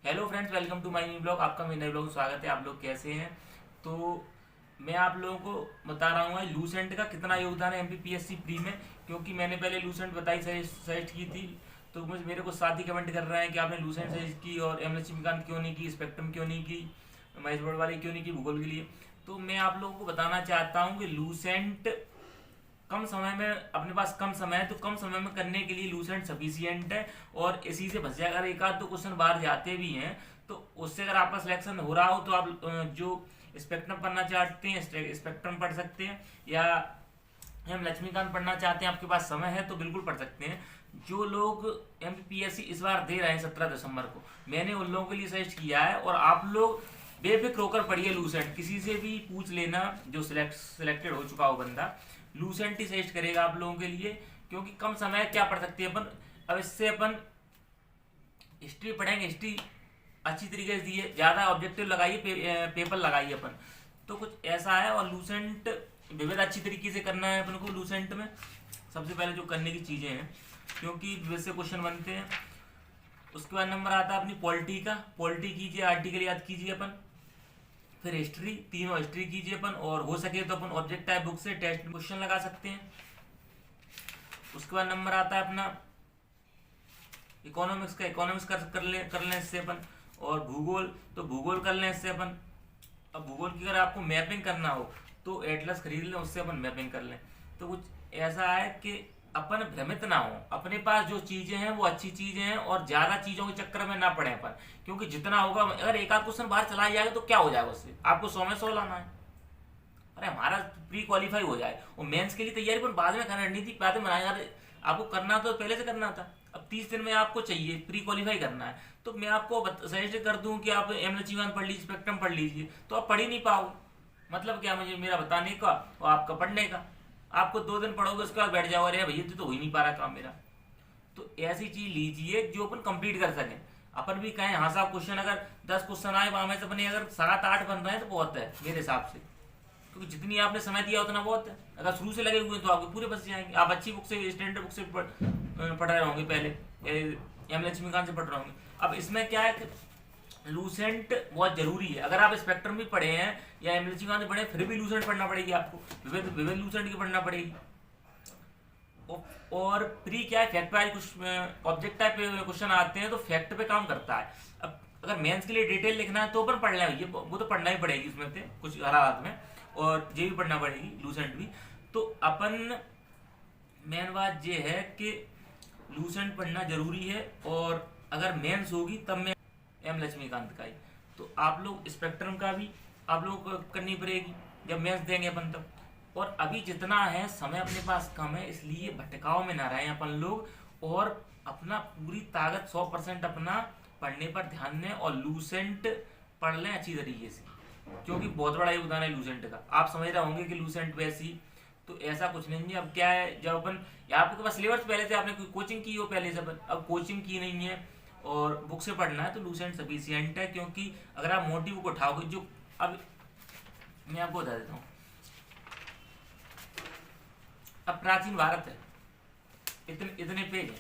Hello friends, welcome to my new blog. आपका मेरे नए ब्लॉग में स्वागत है। आप लोग कैसे हैं? तो मैं आप लोगों को बता रहा हूँ लूसेंट का कितना योगदान है एमपीपीएससी प्री में, क्योंकि मैंने पहले लूसेंट बताई सजेस्ट की थी। तो मुझे मेरे को साथ ही कमेंट कर रहे हैं कि आपने लूसेंट सजेस्ट की और एम लक्ष्मीकांत क्यों नहीं की, स्पेक्ट्रम क्यों नहीं की, महेश बोर्ड वाली क्यों नहीं की भूगोल के लिए। तो मैं आप लोगों को बताना चाहता हूँ कि लूसेंट कम समय में, अपने पास कम समय है तो कम समय में करने के लिए लूसेंट सफिशियंट है। और इसी से बच जाए, अगर एक आध दो क्वेश्चन बाहर जाते भी हैं तो उससे अगर आपका सिलेक्शन हो रहा हो तो आप जो स्पेक्ट्रम पढ़ना चाहते हैं स्पेक्ट्रम पढ़ सकते हैं, या हम लक्ष्मीकांत पढ़ना चाहते हैं, आपके पास समय है तो बिल्कुल पढ़ सकते हैं। जो लोग एमपीपीएससी इस बार दे रहे हैं 17 दिसंबर को, मैंने उन लोगों के लिए सजेस्ट किया है। और आप लोग बेफिक्र होकर पढ़िए लूसेंट, किसी से भी पूछ लेना जो सिलेक्टेड हो चुका हो बंदा, लूसेंट ही सजेस्ट करेगा आप लोगों के लिए। क्योंकि कम समय क्या पढ़ सकते हैं अपन। अब इससे अपन हिस्ट्री पढ़ेंगे, हिस्ट्री अच्छी तरीके से दी है, ज़्यादा ऑब्जेक्टिव लगाइए, पेपर लगाइए अपन। तो कुछ ऐसा है। और लूसेंट विविध अच्छी तरीके से करना है अपन को। लूसेंट में सबसे पहले जो करने की चीज़ें हैं, क्योंकि विविध से क्वेश्चन बनते हैं। उसके बाद नंबर आता है अपनी पॉलिटी का। पॉलिटी कीजिए, आर्टिकल याद कीजिए अपन। फिर हिस्ट्री, तीनों हिस्ट्री कीजिए अपन, और हो सके तो अपन ऑब्जेक्ट टाइप बुक से टेस्ट क्वेश्चन लगा सकते हैं। उसके बाद नंबर आता है अपना इकोनॉमिक्स का। इकोनॉमिक्स कर लें इससे अपन। और भूगोल, तो भूगोल कर लें इससे अपन। अब भूगोल की अगर आपको मैपिंग करना हो तो एटलस खरीद लें, उससे अपन मैपिंग कर लें। तो कुछ ऐसा है कि अपन भ्रमित ना हो, अपने पास जो चीजें हैं वो अच्छी चीजें हैं, और ज्यादा चीजों के चक्कर में ना पड़े अपन। क्योंकि जितना होगा, अगर एक आध क्वेश्चन बाहर चला जाएगा तो क्या हो जाएगा उससे, आपको 100 में 100 लाना है। अरे हमारा प्री क्वालिफाई हो जाए, और मेंस के लिए तैयारी पर बाद में करना, रणनीति बाद में बनाएगा। अरे आपको करना तो पहले से करना था। अब 30 दिन में आपको चाहिए, प्री क्वालिफाई करना है, तो मैं आपको सजेस्ट कर दूं कि आप एम लक्ष्मीकांत पढ़ लीजिए, स्पेक्ट्रम पढ़ लीजिए, तो आप पढ़ ही नहीं पाओगे। मतलब क्या, मुझे मेरा बताने का और आपका पढ़ने का। आपको 2 दिन पढ़ोगे, उसके बाद बैठ जाओगे, अरे भैया तो हो ही नहीं पा रहा काम मेरा। तो ऐसी चीज लीजिए जो अपन कंप्लीट कर सकें। अपन भी कहें हाँ साहब, क्वेश्चन अगर 10 क्वेश्चन आए, वहां में से अपने अगर 7-8 बन रहे हैं तो बहुत है मेरे हिसाब से। क्योंकि जितनी आपने समय दिया उतना बहुत है। अगर शुरू से लगे हुए हैं तो आपके पूरे बच जाएंगे। आप अच्छी बुक से, स्टैंडर्ड बुक से पढ़ रहे होंगे, पहले एम लक्ष्मीकांत से पढ़ रहे होंगे। अब इसमें क्या है कि लूसेंट बहुत जरूरी है। अगर आप स्पेक्ट्रम भी पढ़े हैं या एम लक्ष्मीकांत से पढ़े, फिर भी लूसेंट पढ़ना पड़ेगी आपको, विविध विविध लूसेंट की पढ़ना पड़ेगी। और प्री क्या है, फैक्ट वाइज कुछ ऑब्जेक्ट टाइप क्वेश्चन आते हैं तो फैक्ट पे काम करता है। अब अगर मेंस के लिए डिटेल लिखना है तो अपन पढ़ लें, ये वो तो पढ़ना ही पड़ेगी उसमें से कुछ हालात में, और ये भी पढ़ना पड़ेगी लूसेंट भी। तो अपन मेन बात ये है कि लूसेंट पढ़ना जरूरी है। और अगर मेंस होगी तब मैं एम लक्ष्मीकांत का ही। तो आप लोग स्पेक्ट्रम का भी आप लोग को करनी पड़ेगी जब मेंस देंगे अपन तब। और अभी जितना है समय अपने पास कम है, इसलिए भटकाव में ना रहें अपन लोग, और अपना पूरी ताकत 100% अपना पढ़ने पर ध्यान दें, और लूसेंट पढ़ लें अच्छी तरीके से। क्योंकि बहुत बड़ा योगदान है लूसेंट का। आप समझ रहे होंगे कि लूसेंट वैसी, तो ऐसा कुछ नहीं है। अब क्या है, जब अपन, आपके पास सिलेबस पहले से, आपने कोई कोचिंग की हो पहले से, अब कोचिंग की नहीं है और बुक से पढ़ना है, तो लूसेंट सफिशियंट है। क्योंकि अगर आप मोटी बुक उठाओगे, जो अब मैं आपको बता देता हूँ, अब प्राचीन भारत है, इतने इतने पेज है,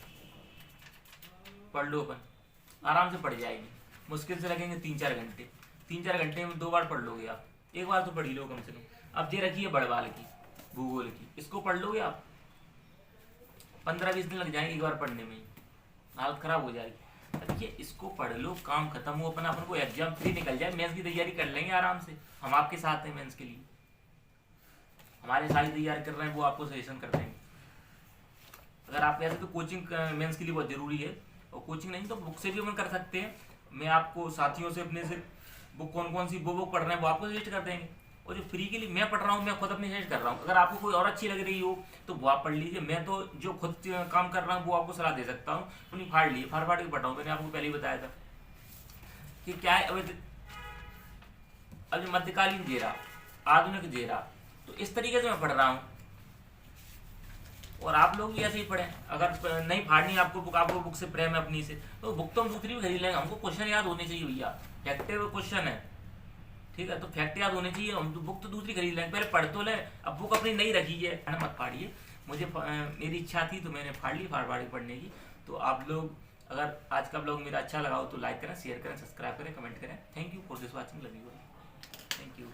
पढ़ लो अपन, आराम से पढ़ जाएगी। मुश्किल से लगेंगे 3-4 घंटे। 3-4 घंटे में 2 बार पढ़ लोगे आप, एक बार तो पढ़ ही लो कम से कम। अब ये रखिए बड़वाल की, भूगोल की, इसको पढ़ लोगे आप, 15-20 दिन लग जाएंगे एक बार पढ़ने में ही, हालत खराब हो जाएगी। अब ये इसको पढ़ लो, काम खत्म हो अपना, अपन को एग्जाम फ्री निकल जाए, मेंस की तैयारी कर लेंगे आराम से। हम आपके साथ हैं मेंस के लिए, हमारे सारी तैयारी कर रहे हैं, वो आपको सजेशन कर देंगे। अगर आप ऐसे तो कोचिंग मेंस के लिए बहुत जरूरी है, और कोचिंग नहीं तो बुक से भी अपन कर सकते हैं। मैं आपको साथियों से, अपने से बुक कौन कौन सी वो बुक पढ़ रहे हैं वो आपको सजेस्ट कर देंगे। और जो फ्री के लिए मैं पढ़ रहा हूँ, मैं खुद अपनी सजेस्ट कर रहा हूँ। अगर आपको कोई और अच्छी लग रही हो तो वो आप पढ़ लीजिए। मैं तो जो खुद काम कर रहा हूँ वो आपको सलाह दे सकता हूँ। अपनी फाड़ ली, फाड़ फाड़ के पढ़ा हूँ। मैंने आपको पहले ही बताया था कि क्या है। अब जो मध्यकालीन जेरा, आधुनिक जेरा, तो इस तरीके से मैं पढ़ रहा हूँ। और आप लोग भी ऐसे ही पढ़ें। अगर नहीं फाड़नी आपको बुक, आपको बुक से प्रेम है अपनी से, तो बुक तो हम दूसरी भी खरीद लेंगे। हमको क्वेश्चन याद होने चाहिए भैया, फैक्टिव क्वेश्चन है, ठीक है, तो फैक्ट याद होने चाहिए। हम तो बुक तो दूसरी खरीद लेंगे, पहले पढ़ तो लें। अब बुक अपनी नहीं रखी है, मत फाड़िए। मुझे मेरी इच्छा थी तो मैंने फाड़ ली, फाड़ फाड़ के पढ़ने की। तो आप लोग अगर आज का ब्लॉग मेरा अच्छा लगा हो तो लाइक करें, शेयर करें, सब्सक्राइब करें, कमेंट करें। Thank you for this watching, love you, thank you.